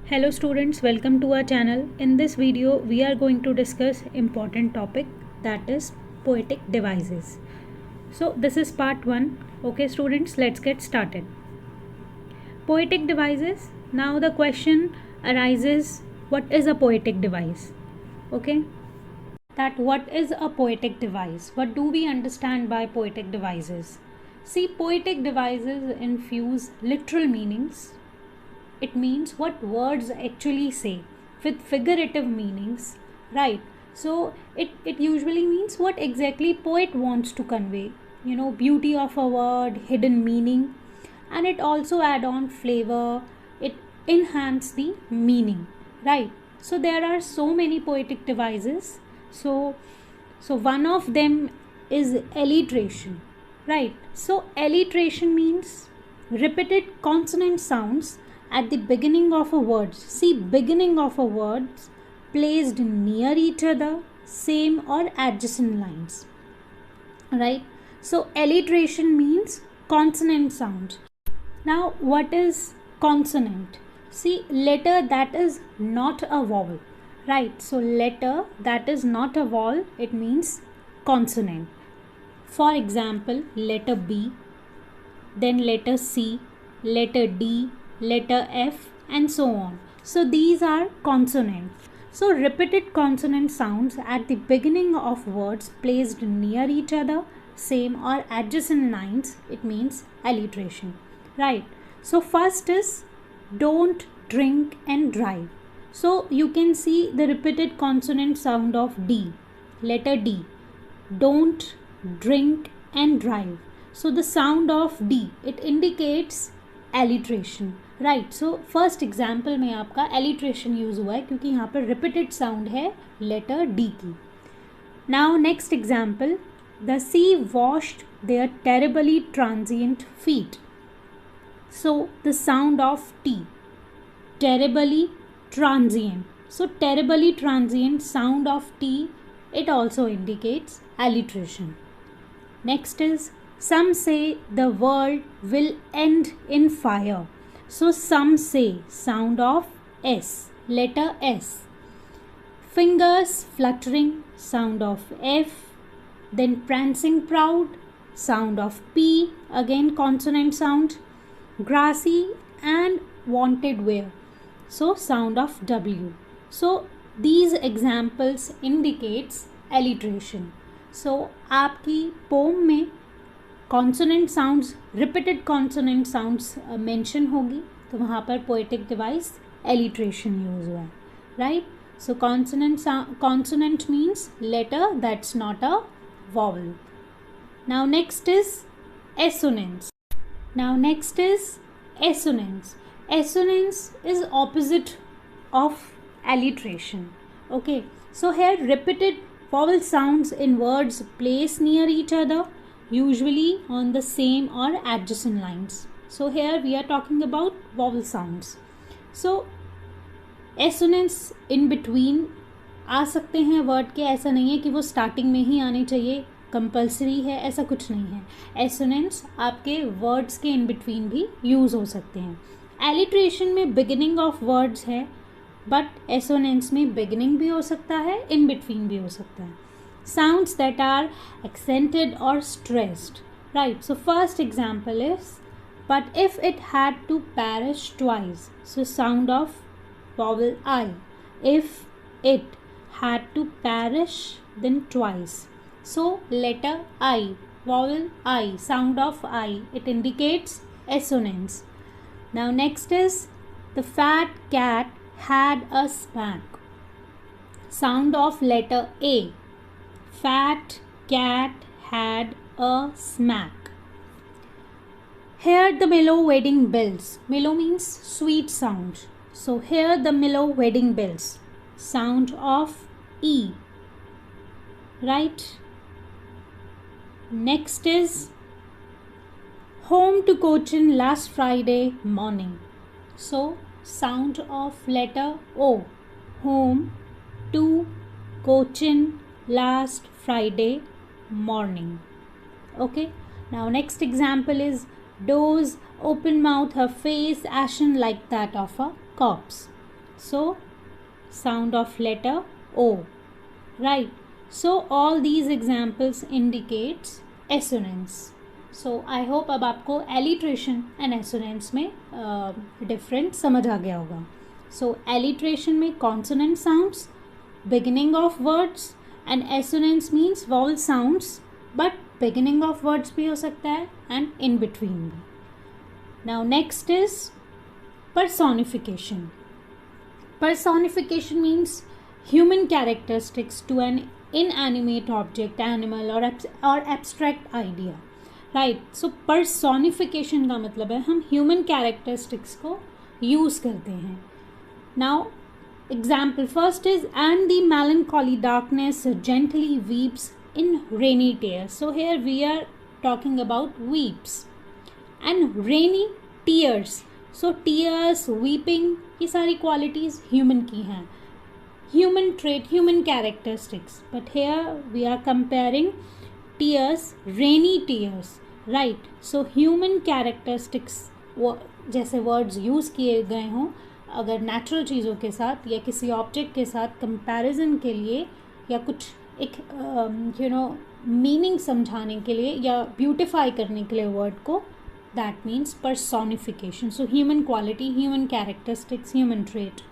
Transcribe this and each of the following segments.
Hello students, welcome to our channel. In this video, we are going to discuss important topic, that is poetic devices. So this is part 1. Okay students, let's get started. Poetic devices. Now the question arises, what is a poetic device? Okay. That what is a poetic device? What do we understand by poetic devices? See, poetic devices infuse literal meanings. It means what words actually say with figurative meanings, right? So it usually means what exactly poet wants to convey, beauty of a word, hidden meaning, and it also add on flavor, it enhance the meaning, right? So there are so many poetic devices. So one of them is alliteration, right? So alliteration means repeated consonant sounds at the beginning of a word. See, beginning of a word placed near each other, same or adjacent lines, right? So alliteration means consonant sounds. Now what is consonant? See, letter that is not a vowel, right? So letter that is not a vowel, it means consonant. For example, letter B, then letter C, letter D, letter F, and so on. So these are consonants. So repeated consonant sounds at the beginning of words placed near each other, same or adjacent lines, it means alliteration, right? So first is don't, drink, and drive. So you can see the repeated consonant sound of D, letter D, don't, drink, and drive. So the sound of D, it indicates alliteration, right? So first example में आपका alliteration use हुआ है क्योंकि यहाँ पर repeated sound है letter D की. Now next example, the sea washed their terribly transient feet. So the sound of T, terribly transient. So terribly transient sound of T, it also indicates alliteration. Next is, some say the world will end in fire. So some say, sound of S, letter S. Fingers fluttering, sound of F. Then prancing proud, sound of P, again consonant sound. Grassy and wanted wear, so sound of W. So these examples indicates alliteration. So आपकी poem में consonant sounds, repeated consonant sounds mention होगी, तो वहाँ पर poetic device alliteration use हुआ है, right? So consonant means letter that's not a vowel. Now next is assonance. Now next is assonance. Assonance is opposite of alliteration. Okay, so here repeated vowel sounds in words placed near each other, usually on the same or adjacent lines. So here we are talking about vowel sounds. So assonance in between आ सकते हैं word के, ऐसा नहीं है कि वो starting में ही आने चाहिए, कंपल्सरी है, ऐसा कुछ नहीं है. एसोनेंस आपके वर्ड्स के इन बिटवीन भी यूज़ हो सकते हैं. एलिट्रेशन में बिगिनिंग ऑफ वर्ड्स है, बट एसोनेंस में बिगिनिंग भी हो सकता है, इन बिटवीन भी हो सकता है. साउंड्स दैट आर एक्सेंटेड और stressed, right? So first example is, but if it had to perish twice, so sound of vowel I. If it had to perish, then twice. So letter I, vowel I, sound of I, it indicates assonance. Now next is, the fat cat had a smack. Sound of letter A. Fat cat had a smack. Hear the mellow wedding bells. Mellow means sweet sound. So hear the mellow wedding bells. Sound of E, right? Next is, home to Cochin last Friday morning. So sound of letter O. Home to Cochin last Friday morning. Okay. Now next example is, doors open mouth, her face ashen like that of a corpse. So sound of letter O, right? So all these examples indicates assonance. So I hope अब आपको alliteration and assonance में different समझ आ गया होगा. So alliteration में consonant sounds, beginning of words, and assonance means vowel sounds but beginning of words भी हो सकता है and in between भी. Now next is personification. Personification means human characteristics to an inanimate object, animal or abstract idea, right? So personification का मतलब है हम human characteristics को use करते हैं. Now example first is, and the melancholy darkness gently weeps in rainy tears. So here we are talking about weeps and rainy tears. So tears, weeping, ये सारी qualities human की हैं, human trait, human characteristics. But here we are comparing tears, rainy tears, right? So human characteristics जैसे words use किए गए हों, अगर natural चीज़ों के साथ या किसी object के साथ comparison के लिए या कुछ एक meaning समझाने के लिए या beautify करने के लिए word को, that means personification. So human quality, human characteristics, human trait.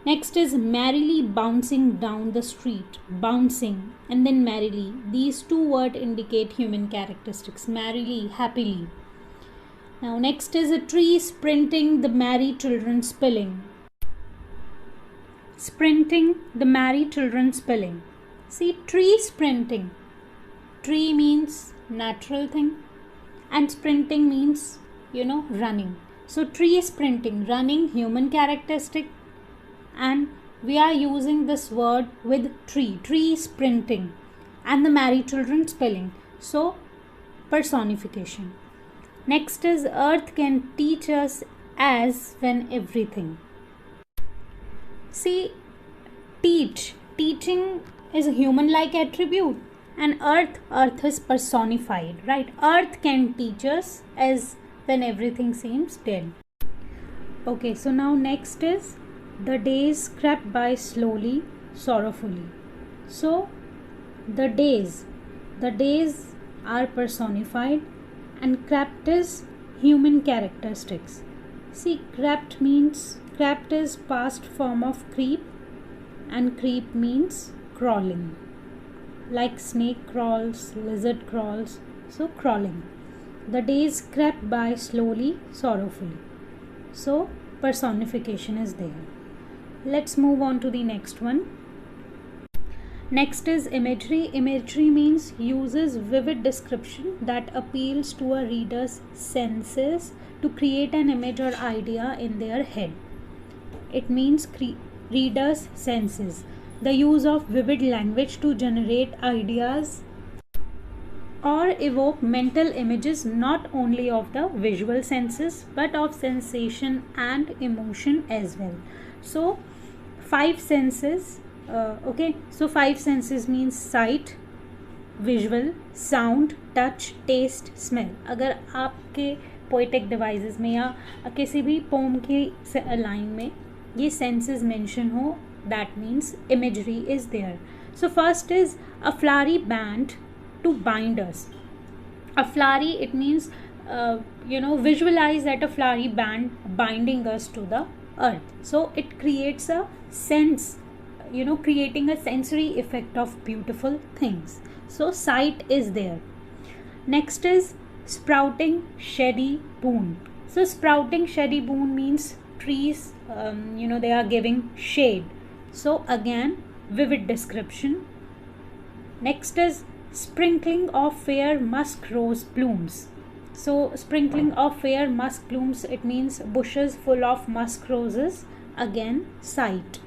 Next is merrily bouncing down the street. Bouncing and then merrily. These two words indicate human characteristics. Merrily, happily. Now next is a tree sprinting, the merry children spilling. Sprinting, the merry children spilling. See, tree sprinting. Tree means natural thing and sprinting means, running. So tree sprinting, running, human characteristic, and we are using this word with tree sprinting, and the merry children spelling. So personification. Next is earth can teach us as when everything. See, teaching is a human like attribute, and earth is personified, right? Earth can teach us as when everything seems dead. Okay, so now next is the days crept by slowly, sorrowfully. So the days are personified, and crept is human characteristics. See, crept is past form of creep, and creep means crawling, like snake crawls, lizard crawls. So crawling. The days crept by slowly, sorrowfully. So personification is there. Let's move on to the next one. Next is imagery. Imagery means uses vivid description that appeals to a reader's senses to create an image or idea in their head. It means reader's senses. The use of vivid language to generate ideas or evoke mental images not only of the visual senses but of sensation and emotion as well. So 5 senses. So 5 senses means sight, visual, sound, touch, taste, smell. अगर आपके poetic devices में या किसी भी poem की line में ये senses mention हो, that means imagery is there. So first is a flowery band to bind us. A flowery, it means visualize that a flowery band binding us to the earth. So it creates a sense, creating a sensory effect of beautiful things. So sight is there. Next is sprouting shady boon. So sprouting shady boon means trees, they are giving shade. So again, vivid description. Next is sprinkling of fair musk rose blooms. So sprinkling of fair musk blooms, it means bushes full of musk roses. Again, sight.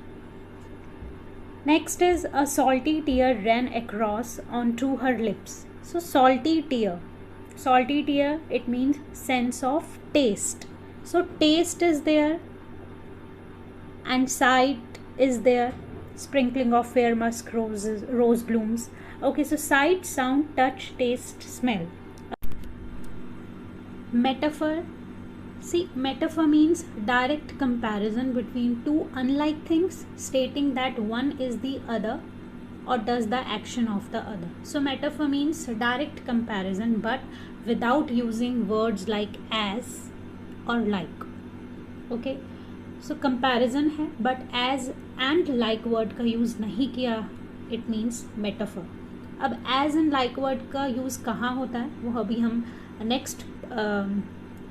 Next is a salty tear ran across onto her lips. So salty tear, it means sense of taste. So taste is there and sight is there. Sprinkling of fair musk rose blooms. Okay, so sight, sound, touch, taste, smell. Metaphor, See, metaphor means direct comparison between two unlike things, stating that one is the other or does the action of the other. So metaphor means direct comparison but without using words like as or like. Okay, so comparison है but as and like word का use नहीं किया, it means metaphor. अब as and like word का use कहाँ होता है वो अभी हम next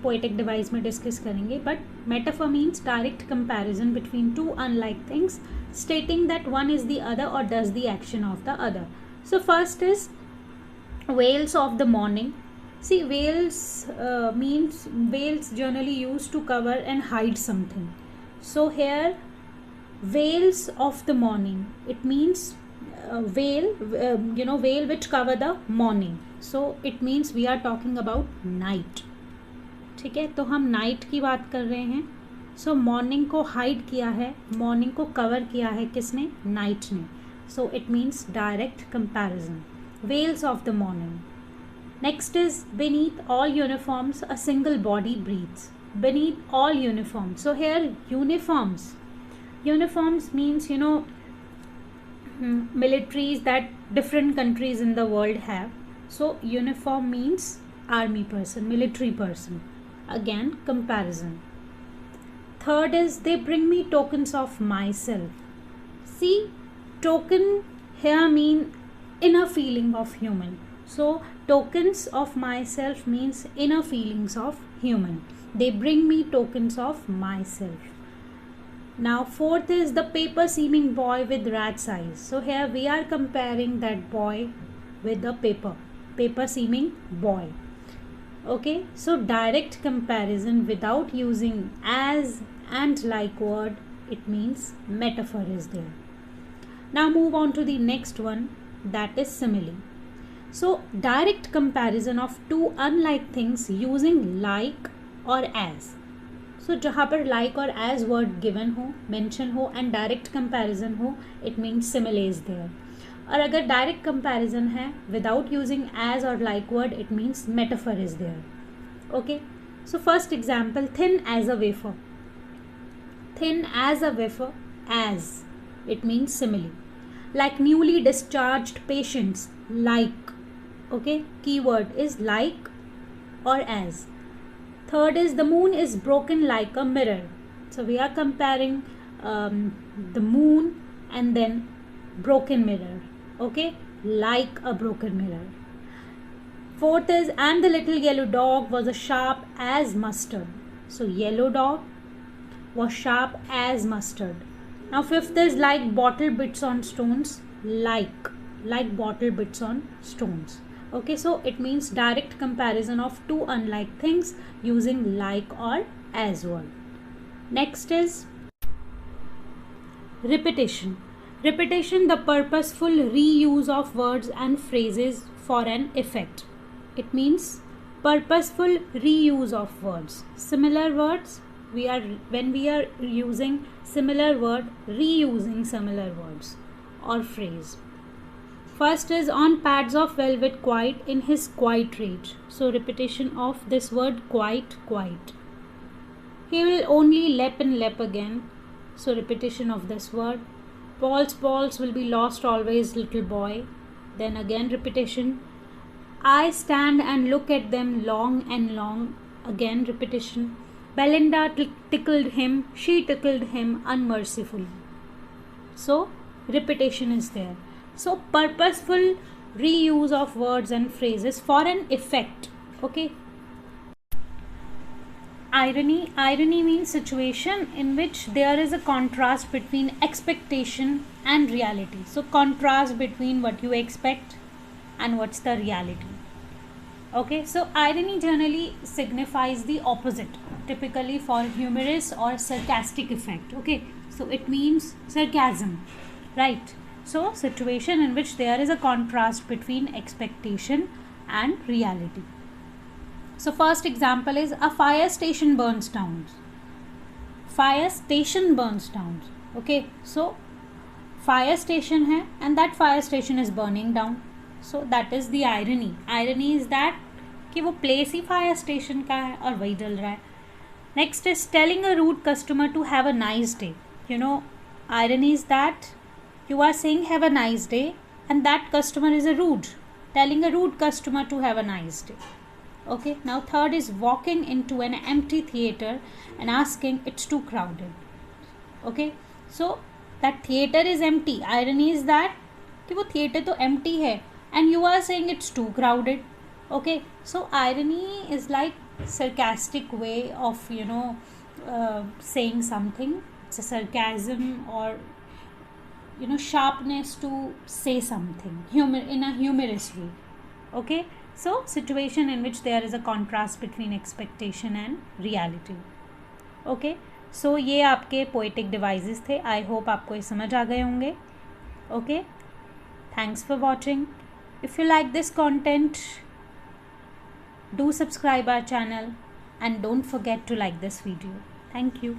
poetic device में discuss करेंगे. But metaphor means direct comparison between two unlike things, stating that one is the other or does the action of the other. So first is wails of the morning. See, wails means wails generally used to cover and hide something. So here wails of the morning, it means veil, veil which cover the morning. So it means we are talking about night. ठीक है, तो हम night की बात कर रहे हैं. सो morning को हाइड किया है, मॉर्निंग को कवर किया है किसने? नाइट ने. So it means direct comparison. Wells of the morning. Next is beneath all uniforms a single body breathes. Beneath all uniforms. So here uniforms means militaries that different countries in the world have. So uniform means army person, military person. Again, comparison. Third is they bring me tokens of myself. See, token here mean inner feeling of human. So tokens of myself means inner feelings of human. They bring me tokens of myself. Now fourth is the paper seeming boy with rat's eyes. So here we are comparing that boy with the paper seeming boy. Okay, so direct comparison without using as and like word, it means metaphor is there. Now move on to the next one, that is simile. So direct comparison of two unlike things using like or as. So जहाँ पर like और as word given हो, mention हो and direct comparison हो, it means simile is there. और अगर direct comparison है without using as और like word, it means metaphor is there. Okay, so first example, thin as a wafer. Thin as a wafer, as it means simile. Like newly discharged patients, like. Okay, key word is like और as. Third is the moon is broken like a mirror. So we are comparing the moon and then broken mirror. Okay, like a broken mirror. Fourth is and the little yellow dog was as sharp as mustard. So yellow dog was sharp as mustard. Now fifth is like bottle bits on stones, like bottle bits on stones. Okay, so it means direct comparison of two unlike things using like or as word. Next is repetition. Repetition, the purposeful reuse of words and phrases for an effect. It means purposeful reuse of words. Similar words, when we are using similar word, reusing similar words or phrase. First is on pads of velvet quiet in his quiet rage. So repetition of this word quiet. He will only lap and lap again. So repetition of this word. Balls will be lost always, little boy. Then again repetition. I stand and look at them long and long. Again repetition. Belinda tickled him, she tickled him unmercifully. So repetition is there. So purposeful reuse of words and phrases for an effect. Okay. Irony means situation in which there is a contrast between expectation and reality. So contrast between what you expect and what's the reality. Okay, so irony generally signifies the opposite, typically for humorous or sarcastic effect. Okay, so it means sarcasm, right? So situation in which there is a contrast between expectation and reality. So first example is a fire station burns down. Fire station burns down. Okay, so fire station है and that fire station is burning down. So that is the irony. Irony is that कि वो place ही fire station का है और वही जल रहा है. Next is telling a rude customer to have a nice day. Irony is that you are saying have a nice day and that customer is telling a rude customer to have a nice day. Okay, now third is walking into an empty theater and asking it's too crowded. Okay, so that theater is empty. Irony is that कि वो theater तो empty है and you are saying it's too crowded. Okay, so irony is like sarcastic way of saying something. It's a sarcasm or sharpness to say something in a humorous way. Okay, so situation in which there is a contrast between expectation and reality. Okay, so ये आपके poetic devices थे. I hope आपको ये समझ आ गए होंगे. Okay, thanks for watching. If you like this content, do subscribe our channel and don't forget to like this video. Thank you.